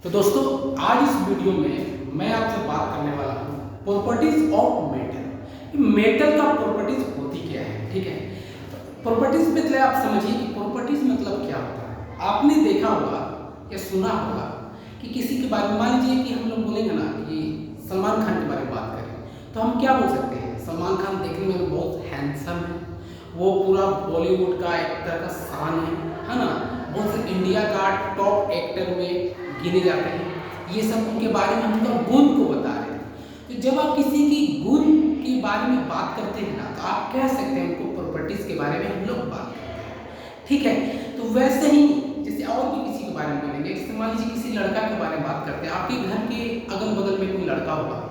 तो दोस्तों आज इस वीडियो में मैं आपसे बात करने वाला हूँ प्रॉपर्टीज ऑफ मेटल। मेटल का प्रॉपर्टीज होती क्या है, ठीक है। प्रॉपर्टीज मतलब आप समझिए कि प्रॉपर्टीज मतलब क्या होता है। आपने देखा होगा या सुना होगा कि किसी के बारे में, मान लीजिए कि हम लोग बोलेंगे ना कि सलमान खान के बारे में बात करें तो हम क्या बोल सकते हैं। सलमान खान देखने में बहुत हैंडसम है, वो पूरा बॉलीवुड का एक्टर का शान है ना। बहुत से इंडिया का टॉप एक्टर में गिने जाते हैं। ये सब उनके बारे में उनका गुण को बता रहे हैं। तो जब आप किसी की गुण के बारे में बात करते हैं ना तो आप कह सकते हैं उनको प्रॉपर्टीज के बारे में हम लोग बात करते हैं, ठीक है। तो वैसे ही जैसे और भी किसी के बारे में बोलेंगे, जैसे मान लीजिए किसी लड़का के बारे में बात करते हैं। आपके घर के अगल बगल में कोई लड़का होगा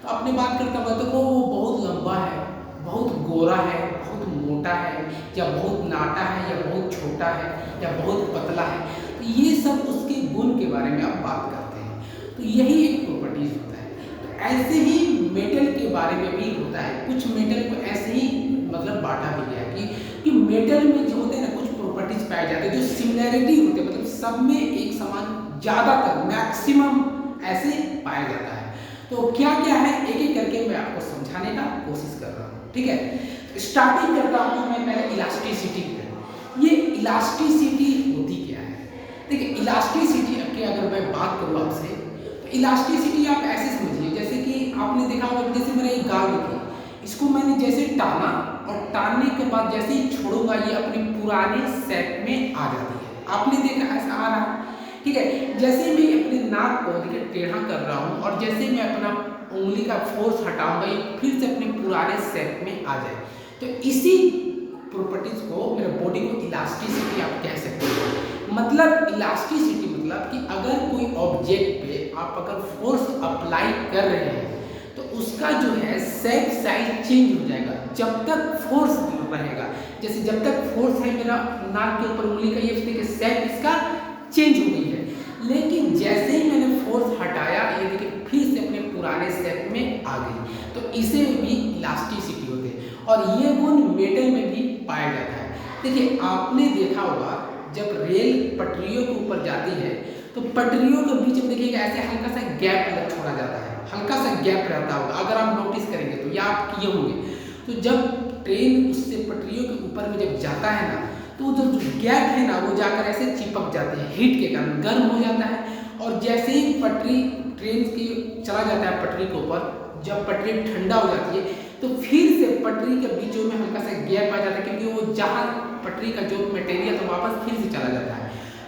तो आपने बात करते हैं तो वो बहुत लंबा है, बहुत गोरा है, बहुत मोटा है, या बहुत नाटा है, या बहुत छोटा है, या बहुत पतला है। तो ये सब उसके गुण के बारे में आप बात करते हैं। तो यही एक प्रॉपर्टीज होता है। तो ऐसे ही मेटल के बारे में भी होता है। कुछ मेटल को ऐसे ही मतलब बांटा भी गया कि मेटल में जो होते हैं ना कुछ प्रॉपर्टीज पाए जाते हैं जो सिमिलैरिटी होते हैं, मतलब सब में एक समान, ज़्यादातर मैक्सिमम ऐसे पाया जाता है। तो क्या क्या है एक एक करके मैं आपको समझाने का कोशिश कर रहा हूँ, ठीक है। स्टार्टिंग करता हूँ मैं पहले इलास्टिसिटी पे। ये इलास्टिसिटी होती क्या है, देखिए इलास्टिसिटी की अगर मैं बात करूँ आपसे तो इलास्टिसिटी आप ऐसे समझिए जैसे कि आपने देखा होगा कि जैसे मेरा एक गाल थी, इसको मैंने जैसे टाना और टानने के बाद जैसे ही छोड़ूंगा ये अपने पुराने सेट में आ जाती है। आपने देखा ऐसा आ रहा है, ठीक है। जैसे मैं अपने नाक को देखिए टेढ़ा कर रहा हूँ और जैसे मैं अपना उंगली का फोर्स हटाऊंगा ये फिर से अपने पुराने सेट में आ जाए। तो इसी प्रॉपर्टीज को मेरे बॉडी को इलास्टिसिटी आप कह सकते हो। मतलब इलास्टिसिटी मतलब कि अगर कोई ऑब्जेक्ट पे आप अगर फोर्स अप्लाई कर रहे हैं तो उसका जो है शेप साइज चेंज हो जाएगा जब तक फोर्स रहेगा। जैसे जब तक फोर्स है मेरा नाक के ऊपर उंगली का, ये देखिए शेप इसका चेंज हो गई है। लेकिन जैसे ही मैंने फोर्स हटाया ये देखिए फिर से अपने पुराने शेप में आ गई। तो इसे भी इलास्टिसिटी होते हैं और ये गुण मेटल में भी पाया जाता है। देखिए आपने देखा होगा जब रेल पटरियों के ऊपर जाती है तो पटरियों के बीच में देखिएगा ऐसे हल्का सा गैप छोड़ा जाता है, हल्का सा गैप रहता होगा अगर आप नोटिस करेंगे तो, या आप किए होंगे। तो जब ट्रेन उससे पटरियों के ऊपर में जब जाता है ना तो जो गैप है ना वो जाकर ऐसे चिपक जाते हैं, हीट के कारण गर्म हो जाता है। और जैसे ही पटरी ट्रेन की चला जाता है पटरी के ऊपर, जब पटरी ठंडा हो जाती है तो फिर से पटरी के बीचों में हल्का सा गैप आ जाता है, क्योंकि वो जहाँ पटरी का जो मटेरियल तो वापस फिर से चला जाता है।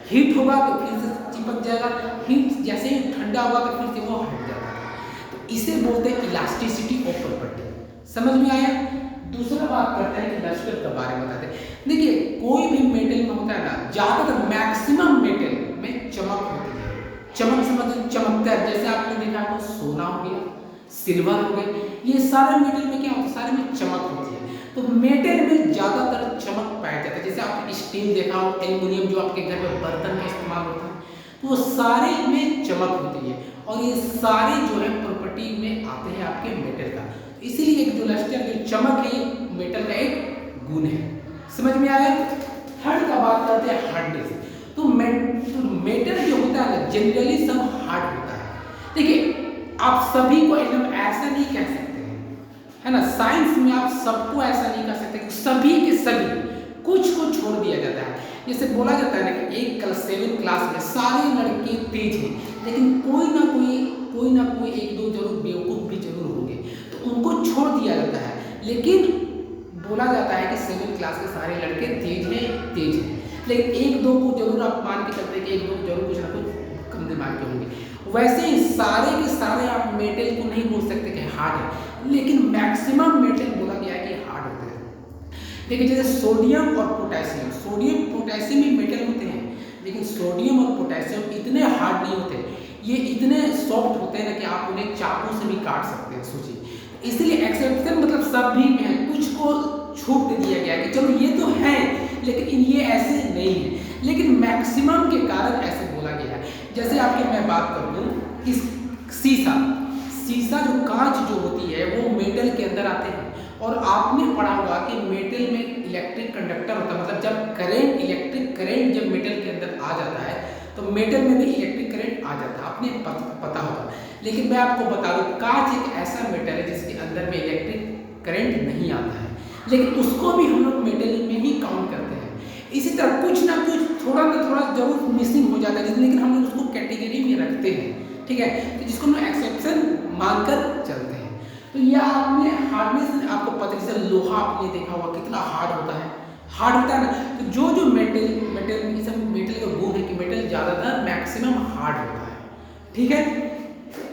हीट होगा तो फिर से चिपक जाएगा, हीट जैसे ही ठंडा होगा तो फिर से वो हट जाता है। तो इसे बोलते हैं इलास्टिसिटी ऑफ प्रॉपर्टी। समझ में आया। दूसरा बात करते हैं कि लस्टर के बारे में बताते हैं। देखिए कोई भी मेटल में होता है ना, ज्यादातर मैक्सिमम मेटल में चमक होती है। चमक से मतलब चमकता है, जैसे आपने देखा हो सोना हो गया, सिल्वर हो गया, ये सारे मेटल में क्या होता है, सारे में चमक होती है। तो मेटल में ज्यादातर चमक पाया जाता है। जैसे आपने स्टील देखा हो, एल्युमिनियम जो आपके घर में बर्तन में इस्तेमाल होता है, तो वो सारे में चमक होती है और ये सारे जो है प्रॉपर्टी में आते हैं आपके मेटल का। इसीलिए एक जो लस्टर जो चमक है ये मेटल का एक गुण है। समझ में आया। थर्ड का बात करते हैं हार्डनेस। तो मेटल जो होता है ना जनरली सब हार्ड होता है। देखिए आप सभी को एकदम ऐसा नहीं कह सकते हैं, है ना। साइंस में आप सबको ऐसा नहीं कह सकते कि सभी के सभी, कुछ को छोड़ दिया जाता है। जैसे बोला जाता है ना कि एक 7 क्लास में सारे लड़के तेज हैं, लेकिन कोई ना कोई एक दो जरूर बेवकूफ भी जरूर होंगे, तो उनको छोड़ दिया जाता है। लेकिन बोला जाता है कि 7 क्लास के सारे लड़के तेज हैं, लेकिन एक दो को जरूर आप मान के चलते हैं कि एक दो जरूर कुछ ना कुछ कम दिमाग के होंगे। वैसे ही सारे के सारे आप मेटल को नहीं बोल सकते कि हार्ड है, लेकिन मैक्सिमम मेटल बोला गया है कि हार्ड होते हैं। देखिए जैसे सोडियम और पोटेशियम, सोडियम पोटेशियम भी मेटल होते हैं, लेकिन सोडियम और पोटेशियम इतने हार्ड नहीं होते, ये इतने सॉफ्ट होते हैं ना कि आप उन्हें चाकू से भी काट सकते हैं, सोचिए। इसलिए एक्सेप्शन मतलब सब भी में है, कुछ को छूट दे दिया गया कि चलो ये तो है लेकिन ये ऐसे नहीं है, लेकिन मैक्सिमम के कारण ऐसे बोला गया है। जैसे आपकी मैं बात करूँ कि शीशा जो कांच जो होती है वो मेटल के अंदर आते हैं। और आपने पढ़ा होगा कि मेटल में इलेक्ट्रिक कंडक्टर होता है, मतलब जब इलेक्ट्रिक करंट जब मेटल के अंदर आ जाता है तो मेटल में भी इलेक्ट्रिक करंट आ जाता है, आपने पता होगा। लेकिन मैं आपको बता दूं, कांच एक ऐसा मेटल है जिसके अंदर में इलेक्ट्रिक करंट नहीं आता है, लेकिन उसको भी हम लोग मेटल में ही काउंट करते हैं। इसी तरह कुछ ना कुछ थोड़ा ना थोड़ा जरूर मिसिंग हो जाता है, लेकिन हम लोग उसको कैटेगरी में रखते हैं, ठीक है, तो जिसको हम एक्सेप्शन मानकर चलते हैं। तो यह आपने हार्डनेस आपको पता है, जैसे लोहा आपने देखा होगा कितना हार्ड होता है, हार्ड होता है ना। तो जो मेटल ये सब मेटल का गुण है कि मेटल ज़्यादातर मैक्सिमम हार्ड होता है, ठीक है।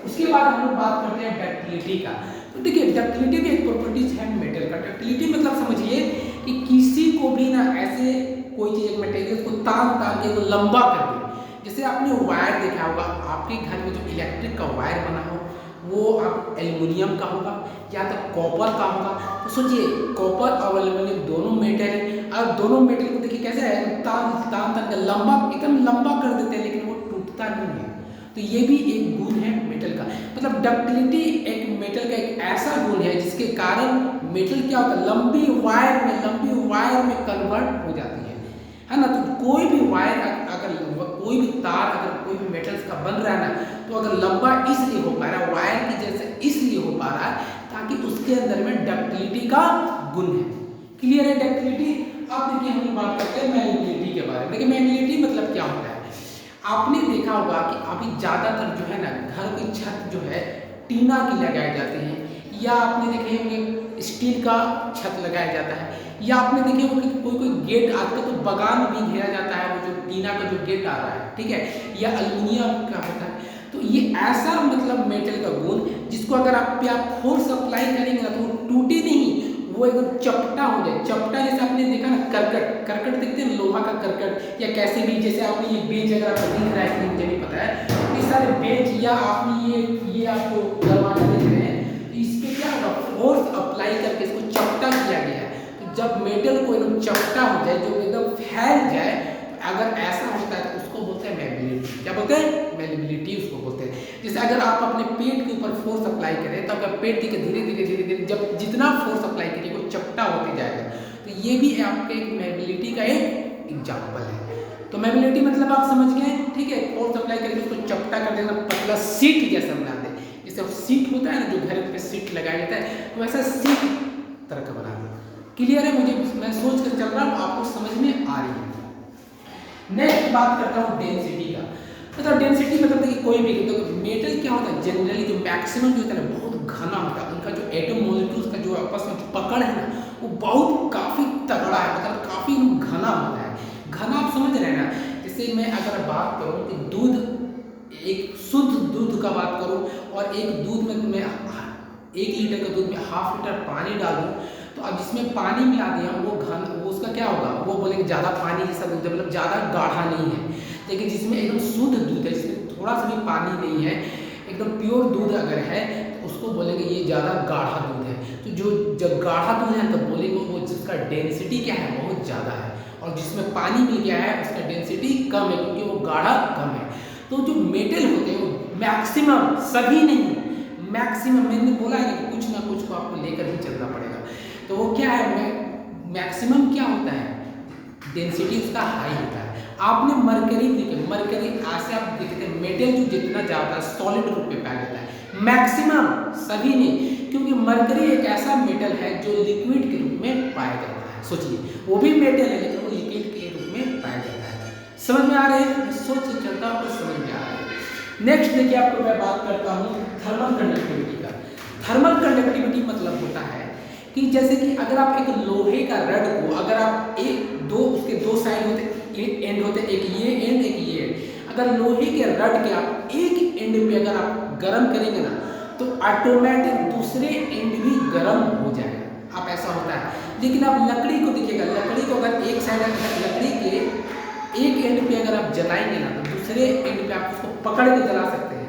उसके बाद हम लोग बात करते हैं डक्टिलिटी का। तो देखिए डक्टिलिटी भी एक प्रॉपर्टीज है मेटल का। डक्टिलिटी मतलब समझिए कि किसी को भी ना ऐसे कोई चीज़ एक मटेरियल को तान के वो लंबा कर दे। जैसे आपने वायर देखा होगा, आपके घर में जो इलेक्ट्रिक का वायर बना हो वो आप एल्युमिनियम का होगा या तो कॉपर का होगा। तो सोचिए कॉपर और एल्युमिनियम दोनों मेटल है, और दोनों मेटल को देखिए कैसे है, तान के लंबा एकदम लंबा कर देते हैं, लेकिन वो टूटता नहीं है। तो ये भी एक गुण है मेटल का। मतलब डक्टिलिटी एक मेटल का एक ऐसा गुण है जिसके कारण मेटल क्या होता है, लंबी वायर में कन्वर्ट हो जाती है ना। तो कोई भी वायर अगर कोई भी तार अगर कोई भी मेटल्स का बन रहा है ना, तो अगर लंबा इसलिए हो पा रहा है वायर की जैसे इसलिए हो पा रहा है ताकि उसके अंदर में डक्टिलिटी का गुण है। क्लियर है डक्टिलिटी। अब देखिए हम बात करते हैं मैलिबिलिटी के बारे में। देखिए मैलिबिलिटी मतलब क्या होता है, आपने देखा होगा कि अभी ज़्यादातर जो है ना घर की छत जो है टीना की लगाई जाती है, या आपने देखे होंगे स्टील का छत लगाया जाता है, या आपने देखे होंगे कि कोई गेट आजकल तो बगान भी घेरा जाता है, वो जो टीना का जो गेट आ रहा है, ठीक है, या एल्युमिनियम का होता है। तो ये ऐसा मतलब मेटल का गुण जिसको अगर आप फोर्स अप्लाई करेंगे ना तो वो टूटे नहीं, वो एकदम चपटा हो जाए। चपटा जैसे आपने देखा ना करकट देखते हैं लोहा का करकट, या कैसे भी जैसे आपने ये बेंच अगर आपको दिख रहा है कि मुझे नहीं पता है, ये सारे बेंच या आपने ये आपको दरवाजा देख रहे हैं, इस पे क्या होगा, फोर्स अप्लाई करके इसको चपटा किया गया है। तो जब मेटल को एकदम चपटा हो जाए, जो एकदम फैल जाए, अगर ऐसा होता है तो उसको बोलते हैं मैलिबिलिटी। क्या बोलते हैं, मैलिबिलिटी उसको बोलते हैं। जैसे अगर आप अपने पेट के ऊपर फोर्स अप्लाई करें तो आपका पेट धीरे धीरे जब जितना फोर्स अप्लाई करिए वो चपटा होते जाएगा। तो ये भी आपके मैलिबिलिटी का एक एग्जाम्पल है। तो मैलिबिलिटी मतलब आप समझ गए, ठीक है, फोर्स अप्लाई करके उसको चपटा कर देना, पतला सीट जैसा बना दे। जैसे सीट होता है ना, जो घर पे सीट लगाया जाता है, तो वैसा सीट तरह का बना दे। क्लियर है, मैं सोच कर चल रहा हूँ, आपको समझ में आ रही है। नेक्स्ट बात करता हूँ डेंसिटी का। मतलब डेंसिटी मतलब देखिए कोई भी तो मेटल क्या होता है, जनरली जो मैक्सिमम जो होता है ना बहुत घना होता है, उनका जो एटम मॉलिक्यूल्स का जो आपस में पकड़ है ना वो बहुत काफ़ी तगड़ा है, मतलब काफ़ी घना होता है। घना आप समझ रहे हैं ना। जैसे मैं अगर बात करूँ कि दूध, एक शुद्ध दूध का बात करूँ और एक दूध में मैं 1 लीटर का दूध में 1/2 लीटर पानी डाल दूँ, तो अब जिसमें पानी मिला दिया वो वो उसका क्या होगा, वो बोलेंगे ज़्यादा पानी जैसा दूध है, मतलब ज़्यादा गाढ़ा नहीं है। लेकिन जिसमें एकदम शुद्ध दूध है, जिसमें थोड़ा सा भी पानी नहीं है, एकदम प्योर दूध अगर है, तो उसको बोलेंगे ये ज़्यादा गाढ़ा दूध है। तो जो जब गाढ़ा दूध है तो बोलेंगे वो जिसका डेंसिटी क्या है, बहुत ज़्यादा है, और जिसमें पानी मिल गया है उसका डेंसिटी कम है, क्योंकि वो गाढ़ा कम है। तो जो मेटल होते हैं वो मैक्सिमम, सभी नहीं, मैक्सिमम, मैंने बोला है कि कुछ ना कुछ को आपको लेकर ही चलना पड़ेगा। तो वो क्या है, मैक्सिमम क्या होता है, डेंसिटी उसका हाई होता है। आपने मरकरी देखे, मरकरी ऐसे आप देखते हैं मेटल जो जितना ज़्यादा सॉलिड रूप में पाया जाता है, मैक्सिमम, सभी नहीं, क्योंकि मरकरी एक ऐसा मेटल है जो लिक्विड के रूप में पाया जाता है। सोचिए वो भी मेटल है लेकिन वो लिक्विड के रूप में पाया जाता है। समझ में आ रहे हैं, सोच से चलता आपको समझ में आ रहा है। नेक्स्ट देखिए आपको मैं बात करता हूँ थर्मल कंडक्टिविटी का। थर्मल कंडक्टिविटी मतलब होता है कि जैसे कि अगर आप एक लोहे का रड को, अगर आप उसके दो साइड होते, एक एंड होते, एक ये एंड एक ये एंड, अगर लोहे के रड के आप एक एंड पे अगर आप गर्म करेंगे ना तो ऑटोमेटिक दूसरे एंड भी गर्म हो जाएगा। आप ऐसा होता है। लेकिन आप लकड़ी को देखिएगा, लकड़ी को अगर एक साइड लकड़ी के एक एंड पे अगर आप जलाएंगे ना तो दूसरे एंड पे आप उसको पकड़ के जला सकते हैं।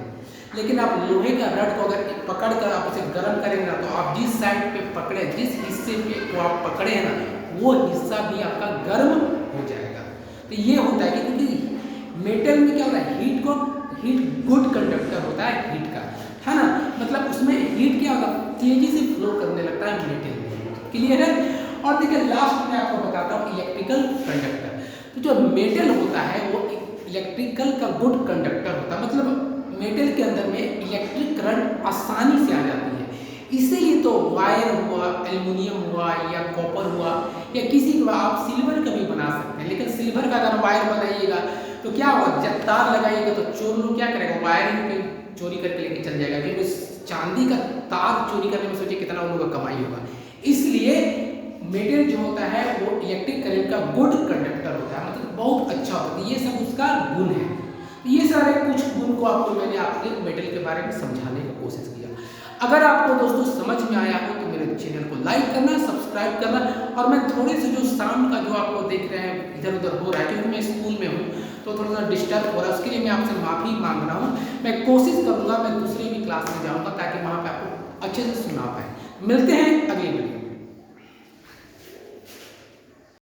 लेकिन आप लोहे का रड को अगर पकड़ कर आप उसे गर्म करेंगे ना, तो आप जिस साइड पे पकड़े, जिस हिस्से पे को आप पकड़े हैं ना, वो हिस्सा भी आपका गर्म हो जाएगा। तो ये होता है क्योंकि मेटल में क्या होता है, हीट गुड कंडक्टर होता है हीट का, है ना। मतलब उसमें हीट क्या होता है, तेजी से फ्लो करने लगता है मेटल में। क्लियर है। और देखिए लास्ट में आपको बताता हूँ इलेक्ट्रिकल कंडक्टर। तो जो मेटल होता है वो इलेक्ट्रिकल का गुड कंडक्टर होता है, मतलब मेटल के अंदर में इलेक्ट्रिक करंट आसानी से आ जाती है। इसीलिए तो वायर हुआ, एल्युमिनियम हुआ या कॉपर हुआ या किसी का आप सिल्वर का भी बना सकते हैं, लेकिन सिल्वर का अगर वायर बनाइएगा तो क्या होगा, जब तार लगाइएगा तो चोर लोग क्या करेगा, वायर ही चोरी करके लेके चल जाएगा, क्योंकि चांदी का तार चोरी करने में सोचिए कितना उन लोगों का कमाई होगा। इसलिए मेटल जो होता है वो इलेक्ट्रिक करंट का गुड कंडक्टर होता है, मतलब बहुत अच्छा होता है। ये सब उसका गुण है। ये सारे कुछ गुण को आपको मैंने आपके मेटल के बारे में समझाने की कोशिश किया। अगर आपको दोस्तों समझ में आया हो तो मेरे चैनल को लाइक करना, सब्सक्राइब करना, और मैं थोड़े से जो साउंड का जो आपको देख रहे हैं इधर उधर हो रहा है, क्योंकि मैं स्कूल में हूँ तो थोड़ा सा डिस्टर्ब हो रहा है, उसके लिए मैं आपसे माफ़ी मांग रहा हूँ। मैं कोशिश करूँगा मैं दूसरी भी क्लास में जाऊँगा ताकि वहाँ पर आपको अच्छे से सुना पाए। मिलते हैं अगली वीडियो।